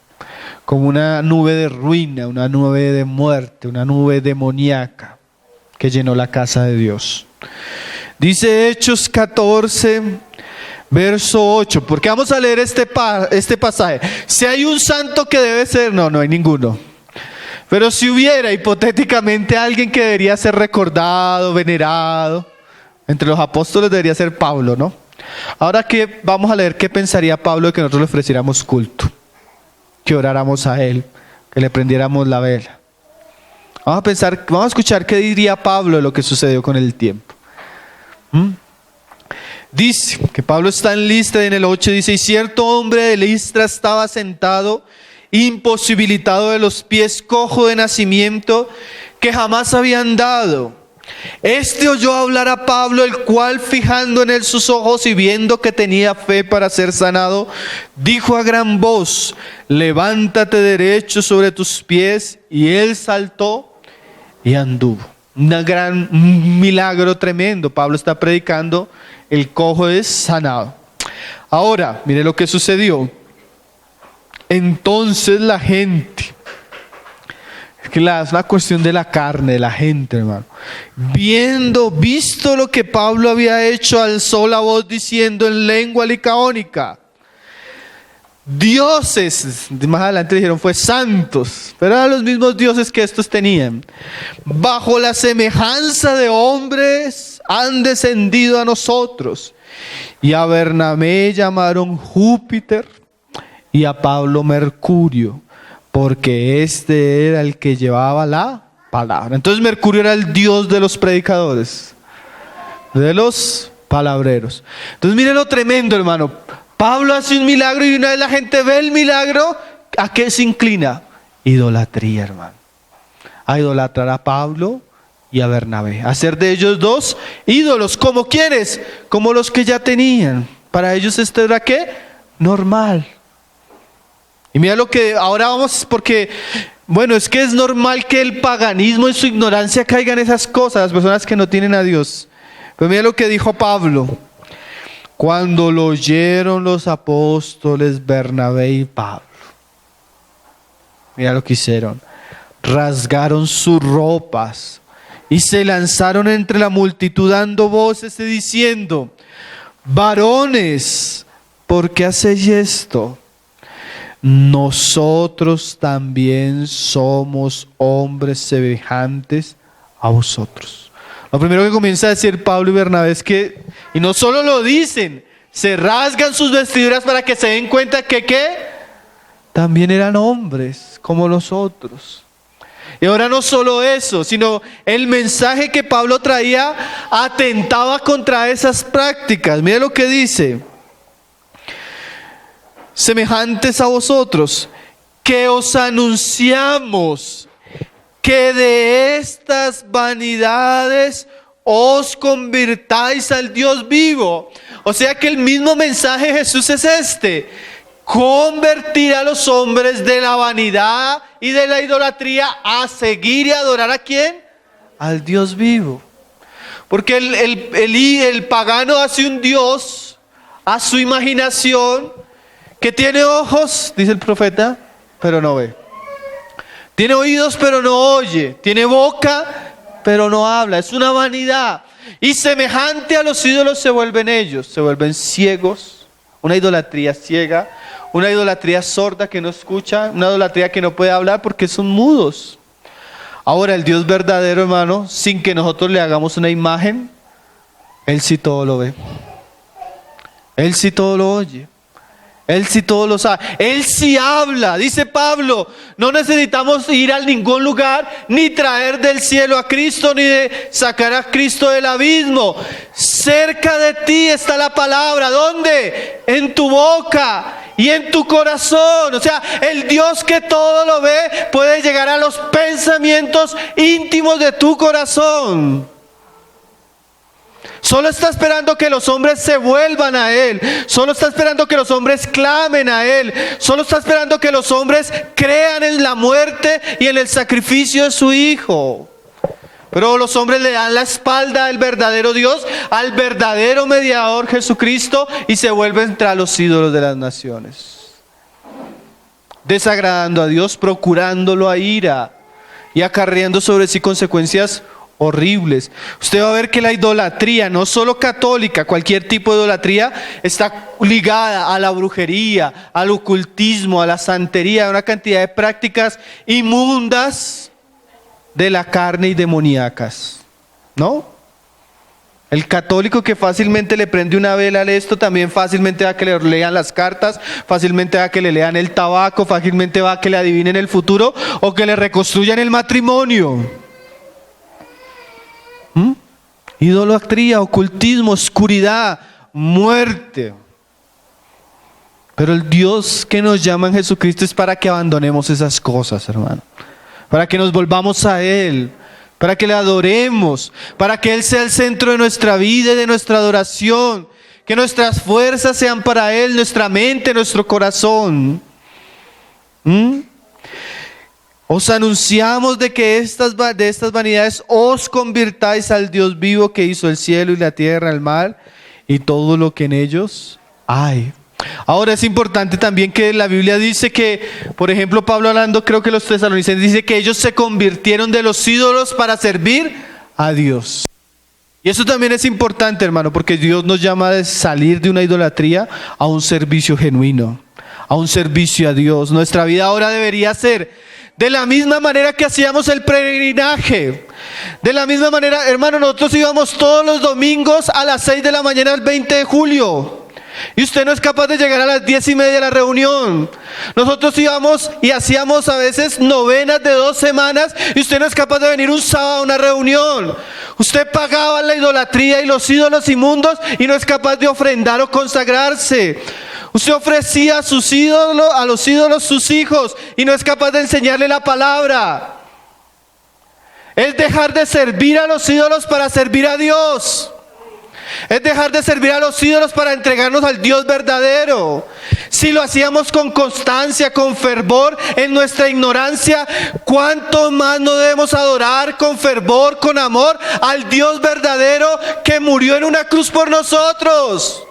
Como una nube de ruina, una nube de muerte, una nube demoníaca que llenó la casa de Dios. Dice Hechos 14, verso 8, porque vamos a leer este pasaje. Si hay un santo que debe ser, no hay ninguno. Pero si hubiera hipotéticamente alguien que debería ser recordado, venerado, entre los apóstoles debería ser Pablo, ¿no? Ahora que vamos a leer qué pensaría Pablo de que nosotros le ofreciéramos culto, que oráramos a él, que le prendiéramos la vela. Vamos a escuchar qué diría Pablo de lo que sucedió con el tiempo. Dice que Pablo está en Listra, y en el 8 dice: y cierto hombre de Listra estaba sentado, imposibilitado de los pies, cojo de nacimiento, que jamás había andado. Este oyó hablar a Pablo, el cual, fijando en él sus ojos y viendo que tenía fe para ser sanado, dijo a gran voz: levántate derecho sobre tus pies. Y él saltó y anduvo. Un milagro tremendo. Pablo está predicando, el cojo es sanado. Ahora, mire lo que sucedió. Entonces la gente, es que es una cuestión de la carne, de la gente, hermano. Visto lo que Pablo había hecho, alzó la voz diciendo en lengua licaónica: dioses, más adelante dijeron fue santos, pero eran los mismos dioses que estos tenían, bajo la semejanza de hombres han descendido a nosotros. Y a Bernabé llamaron Júpiter y a Pablo Mercurio, porque este era el que llevaba la palabra. Entonces Mercurio era el dios de los predicadores, de los palabreros. Entonces mire lo tremendo, hermano. Pablo hace un milagro y una vez la gente ve el milagro, ¿a qué se inclina? Idolatría, hermano. A idolatrar a Pablo y a Bernabé, hacer de ellos dos ídolos. ¿Cómo quieres? Como los que ya tenían. Para ellos esto era ¿qué? Normal. Y mira lo que ahora vamos, porque bueno, es que es normal que el paganismo en su ignorancia caiga en esas cosas, las personas que no tienen a Dios. Pero mira lo que dijo Pablo: cuando lo oyeron los apóstoles Bernabé y Pablo, mira lo que hicieron: rasgaron sus ropas y se lanzaron entre la multitud dando voces y diciendo: varones, ¿por qué hacéis esto? Nosotros también somos hombres semejantes a vosotros. Lo primero que comienza a decir Pablo y Bernabé es que, y no solo lo dicen, se rasgan sus vestiduras para que se den cuenta que ¿qué? También eran hombres como nosotros. Y ahora no solo eso, sino el mensaje que Pablo traía atentaba contra esas prácticas. Mire lo que dice: semejantes a vosotros, que os anunciamos que de estas vanidades os convirtáis al Dios vivo. O sea que el mismo mensaje de Jesús es este: convertir a los hombres de la vanidad y de la idolatría a seguir y adorar ¿a quién? Al Dios vivo. Porque el pagano hace un Dios a su imaginación, que tiene ojos, dice el profeta, pero no ve. Tiene oídos, pero no oye. Tiene boca, pero no habla. Es una vanidad. Y semejante a los ídolos se vuelven ellos. Se vuelven ciegos. Una idolatría ciega. Una idolatría sorda que no escucha. Una idolatría que no puede hablar porque son mudos. Ahora el Dios verdadero, hermano, sin que nosotros le hagamos una imagen, Él sí todo lo ve. Él sí todo lo oye. Él sí todo lo sabe. Él sí habla. Dice Pablo: no necesitamos ir a ningún lugar, ni traer del cielo a Cristo, ni de sacar a Cristo del abismo. Cerca de ti está la palabra. ¿Dónde? En tu boca. y en tu corazón. O sea, el Dios que todo lo ve puede llegar a los pensamientos íntimos de tu corazón. Solo está esperando que los hombres se vuelvan a Él. Solo está esperando que los hombres clamen a Él. Solo está esperando que los hombres crean en la muerte y en el sacrificio de su Hijo. Pero los hombres le dan la espalda al verdadero Dios, al verdadero mediador Jesucristo, y se vuelven tras los ídolos de las naciones, desagradando a Dios, procurándolo a ira y acarreando sobre sí consecuencias horribles. Usted va a ver que la idolatría, no solo católica, cualquier tipo de idolatría, está ligada a la brujería, al ocultismo, a la santería, a una cantidad de prácticas inmundas de la carne y demoníacas, ¿no? El católico que fácilmente le prende una vela a esto, también fácilmente va a que le lean las cartas, fácilmente va a que le lean el tabaco, fácilmente va a que le adivinen el futuro o que le reconstruyan el matrimonio. Idolatría, ocultismo, oscuridad, muerte. Pero el Dios que nos llama en Jesucristo es para que abandonemos esas cosas, hermano. Para que nos volvamos a Él, para que le adoremos, para que Él sea el centro de nuestra vida y de nuestra adoración, que nuestras fuerzas sean para Él, nuestra mente, nuestro corazón. Os anunciamos de que de estas vanidades os convirtáis al Dios vivo que hizo el cielo y la tierra, el mar y todo lo que en ellos hay. Ahora es importante también que la Biblia dice que, por ejemplo, Pablo hablando, creo que los tesalonicenses, dice que ellos se convirtieron de los ídolos para servir a Dios. Y eso también es importante, hermano, porque Dios nos llama a salir de una idolatría a un servicio genuino, a un servicio a Dios. Nuestra vida ahora debería ser de la misma manera que hacíamos el peregrinaje. De la misma manera, hermano, nosotros íbamos todos los domingos a las 6 de la mañana del 20 de julio. Y usted no es capaz de llegar a las 10:30 de la reunión. Nosotros íbamos y hacíamos a veces novenas de 2 semanas y usted no es capaz de venir un sábado a una reunión. Usted pagaba la idolatría y los ídolos inmundos y no es capaz de ofrendar o consagrarse. Usted ofrecía a los ídolos sus hijos y no es capaz de enseñarle la palabra. Es dejar de servir a los ídolos para servir a Dios. Es dejar de servir a los ídolos para entregarnos al Dios verdadero. Si lo hacíamos con constancia, con fervor, en nuestra ignorancia, ¿cuánto más no debemos adorar con fervor, con amor al Dios verdadero que murió en una cruz por nosotros?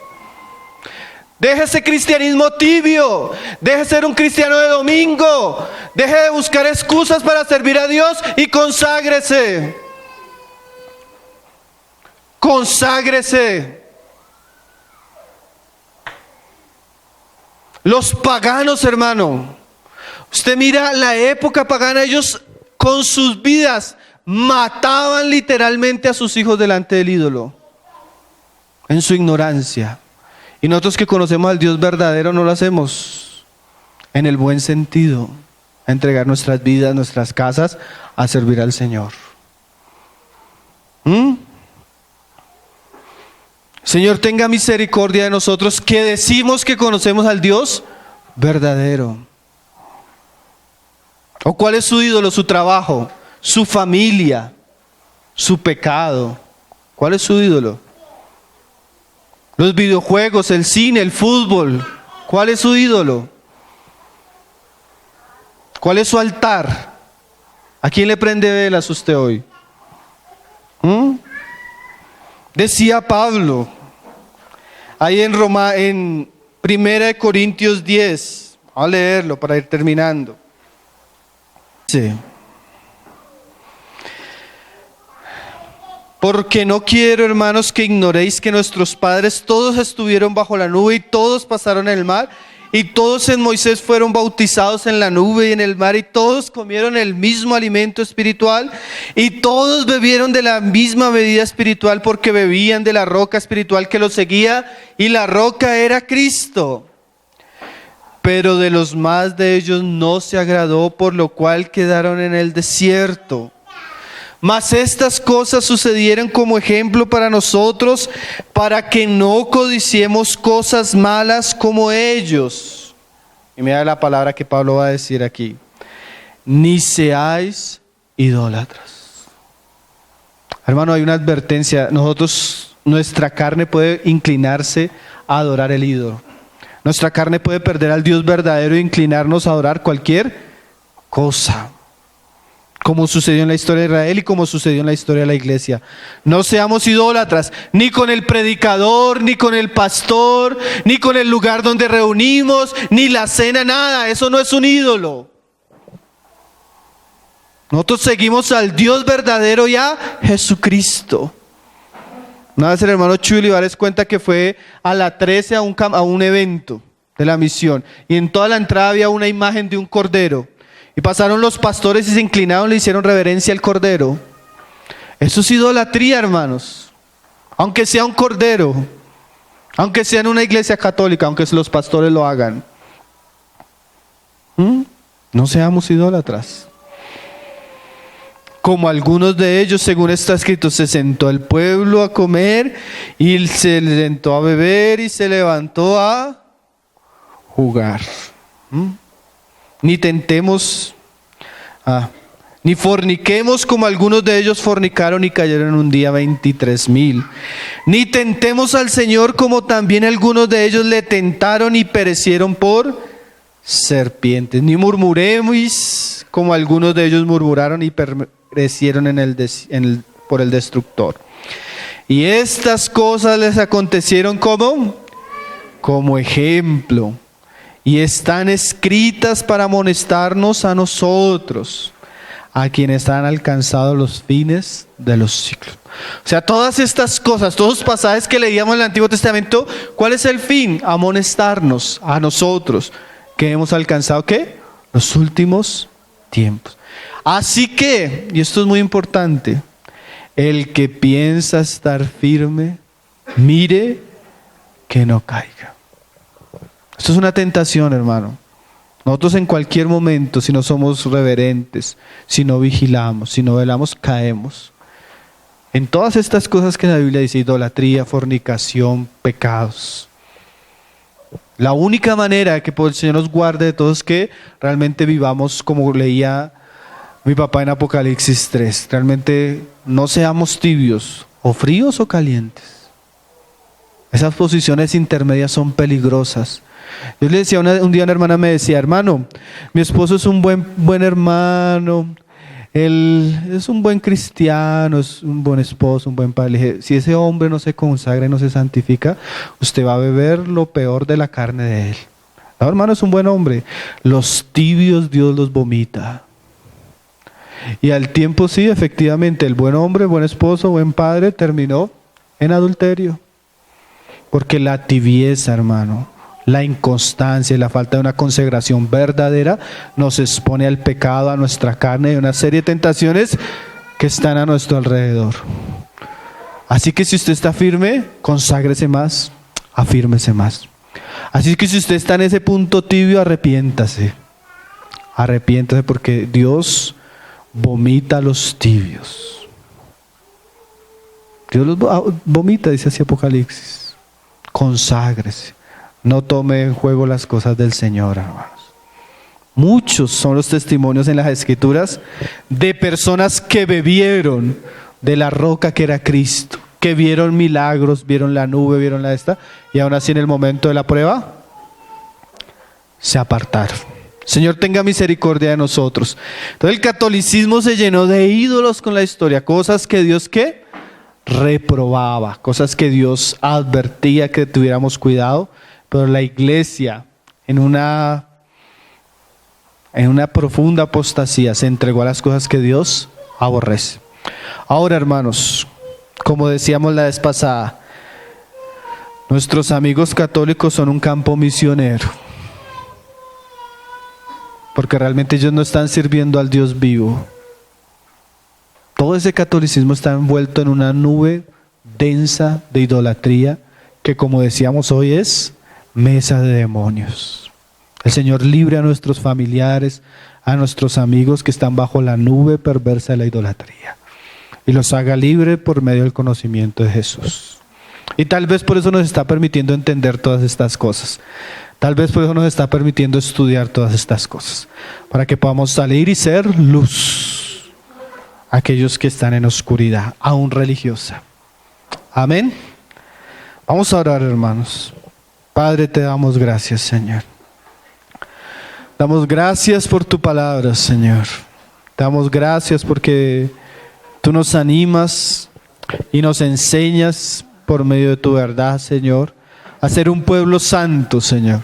Deje ese cristianismo tibio, deje de ser un cristiano de domingo, deje de buscar excusas para servir a Dios y conságrese. Conságrese. Los paganos, hermano, usted mira la época pagana, ellos con sus vidas mataban literalmente a sus hijos delante del ídolo, en su ignorancia. Y nosotros que conocemos al Dios verdadero no lo hacemos en el buen sentido, a entregar nuestras vidas, nuestras casas, a servir al Señor. Señor, tenga misericordia de nosotros que decimos que conocemos al Dios verdadero. ¿O cuál es su ídolo? Su trabajo, su familia, su pecado. ¿Cuál es su ídolo? Los videojuegos, el cine, el fútbol. ¿Cuál es su ídolo? ¿Cuál es su altar? ¿A quién le prende velas usted hoy? Decía Pablo, ahí en 1 Corintios 10, vamos a leerlo para ir terminando. Sí. Porque no quiero, hermanos, que ignoréis que nuestros padres todos estuvieron bajo la nube y todos pasaron el mar, y todos en Moisés fueron bautizados en la nube y en el mar, y todos comieron el mismo alimento espiritual, y todos bebieron de la misma bebida espiritual, porque bebían de la roca espiritual que los seguía, y la roca era Cristo. Pero de los más de ellos no se agradó, por lo cual quedaron en el desierto. Mas estas cosas sucedieron como ejemplo para nosotros, para que no codiciemos cosas malas como ellos. Y mira la palabra que Pablo va a decir aquí. Ni seáis idólatras. Hermano, hay una advertencia. Nuestra carne puede inclinarse a adorar el ídolo. Nuestra carne puede perder al Dios verdadero e inclinarnos a adorar cualquier cosa, como sucedió en la historia de Israel y como sucedió en la historia de la iglesia. No seamos idólatras, ni con el predicador, ni con el pastor, ni con el lugar donde reunimos, ni la cena, nada. Eso no es un ídolo. Nosotros seguimos al Dios verdadero y a Jesucristo. Una vez el hermano Chuy Olivares cuenta que fue a la 13 a un evento de la misión, y en toda la entrada había una imagen de un cordero, y pasaron los pastores y se inclinaron, le hicieron reverencia al cordero. Eso es idolatría, hermanos, aunque sea un cordero, aunque sea en una iglesia católica, aunque los pastores lo hagan. No seamos idólatras. Como algunos de ellos, según está escrito, se sentó el pueblo a comer y se sentó a beber y se levantó a jugar. Ni tentemos, ni forniquemos como algunos de ellos fornicaron y cayeron en un día 23,000. Ni tentemos al Señor como también algunos de ellos le tentaron y perecieron por serpientes. Ni murmuremos como algunos de ellos murmuraron y perecieron por el destructor. Y estas cosas les acontecieron como ejemplo, y están escritas para amonestarnos a nosotros, a quienes han alcanzado los fines de los siglos. O sea, todas estas cosas, todos los pasajes que leíamos en el Antiguo Testamento, ¿cuál es el fin? Amonestarnos a nosotros, que hemos alcanzado, ¿qué? Los últimos tiempos. Así que, y esto es muy importante, el que piensa estar firme, mire que no caiga. Esto es una tentación, hermano. Nosotros en cualquier momento, si no somos reverentes, si no vigilamos, si no velamos, caemos en todas estas cosas que la Biblia dice: idolatría, fornicación, pecados. La única manera que el Señor nos guarde de todo es que realmente vivamos como leía mi papá en Apocalipsis 3. Realmente no seamos tibios, o fríos o calientes. Esas posiciones intermedias son peligrosas. Yo le decía un día, una hermana me decía: hermano, mi esposo es un buen hermano, él es un buen cristiano, es un buen esposo, un buen padre. Le dije: si ese hombre no se consagra y no se santifica, usted va a beber lo peor de la carne de él. No, hermano, es un buen hombre. Los tibios Dios los vomita. Y al tiempo, sí, efectivamente, el buen hombre, buen esposo, buen padre terminó en adulterio. Porque la tibieza, hermano, la inconstancia y la falta de una consagración verdadera nos expone al pecado, a nuestra carne y a una serie de tentaciones que están a nuestro alrededor. Así que si usted está firme, conságrese más, afírmese más. Así que si usted está en ese punto tibio, arrepiéntase. Arrepiéntase, porque Dios vomita a los tibios. Dios los vomita, dice así Apocalipsis. Conságrese. No tome en juego las cosas del Señor, hermanos. Muchos son los testimonios en las Escrituras de personas que bebieron de la roca que era Cristo, que vieron milagros, vieron la nube, vieron y aún así en el momento de la prueba se apartaron. Señor, tenga misericordia de nosotros. Entonces el catolicismo se llenó de ídolos con la historia, cosas que Dios ¿qué? Reprobaba, cosas que Dios advertía que tuviéramos cuidado, pero la iglesia en una profunda apostasía se entregó a las cosas que Dios aborrece. Ahora, hermanos, como decíamos la vez pasada, nuestros amigos católicos son un campo misionero, porque realmente ellos no están sirviendo al Dios vivo. Todo ese catolicismo está envuelto en una nube densa de idolatría que, como decíamos hoy, es mesa de demonios. El Señor libre a nuestros familiares, a nuestros amigos que están bajo la nube perversa de la idolatría, y los haga libre por medio del conocimiento de Jesús. Y tal vez por eso nos está permitiendo entender todas estas cosas. Tal vez por eso nos está permitiendo estudiar todas estas cosas, para que podamos salir y ser luz a aquellos que están en oscuridad, aún religiosa. Amén. Vamos a orar, hermanos. Padre, te damos gracias, Señor. Damos gracias por tu palabra, Señor. Damos gracias porque tú nos animas y nos enseñas por medio de tu verdad, Señor, a ser un pueblo santo, Señor.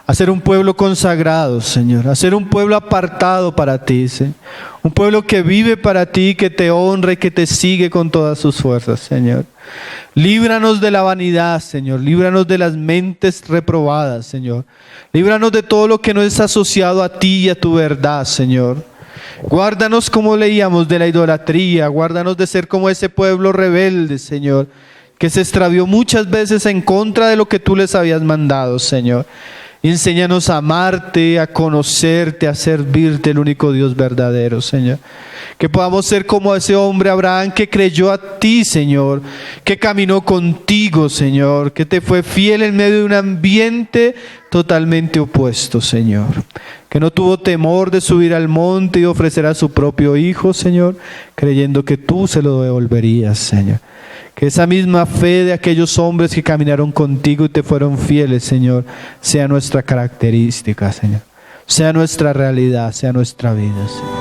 A ser un pueblo consagrado, Señor. A ser un pueblo apartado para ti, Señor. Un pueblo que vive para ti, que te honra y que te sigue con todas sus fuerzas, Señor. Líbranos de la vanidad, Señor. Líbranos de las mentes reprobadas, Señor. Líbranos de todo lo que no es asociado a ti y a tu verdad, Señor. Guárdanos, como leíamos, de la idolatría. Guárdanos de ser como ese pueblo rebelde, Señor, que se extravió muchas veces en contra de lo que tú les habías mandado, Señor. Enséñanos a amarte, a conocerte, a servirte, el único Dios verdadero, Señor. Que podamos ser como ese hombre Abraham que creyó a ti, Señor, que caminó contigo, Señor, que te fue fiel en medio de un ambiente totalmente opuesto, Señor. Que no tuvo temor de subir al monte y ofrecer a su propio hijo, Señor, creyendo que tú se lo devolverías, Señor. Que esa misma fe de aquellos hombres que caminaron contigo y te fueron fieles, Señor, sea nuestra característica, Señor. Sea nuestra realidad, sea nuestra vida, Señor.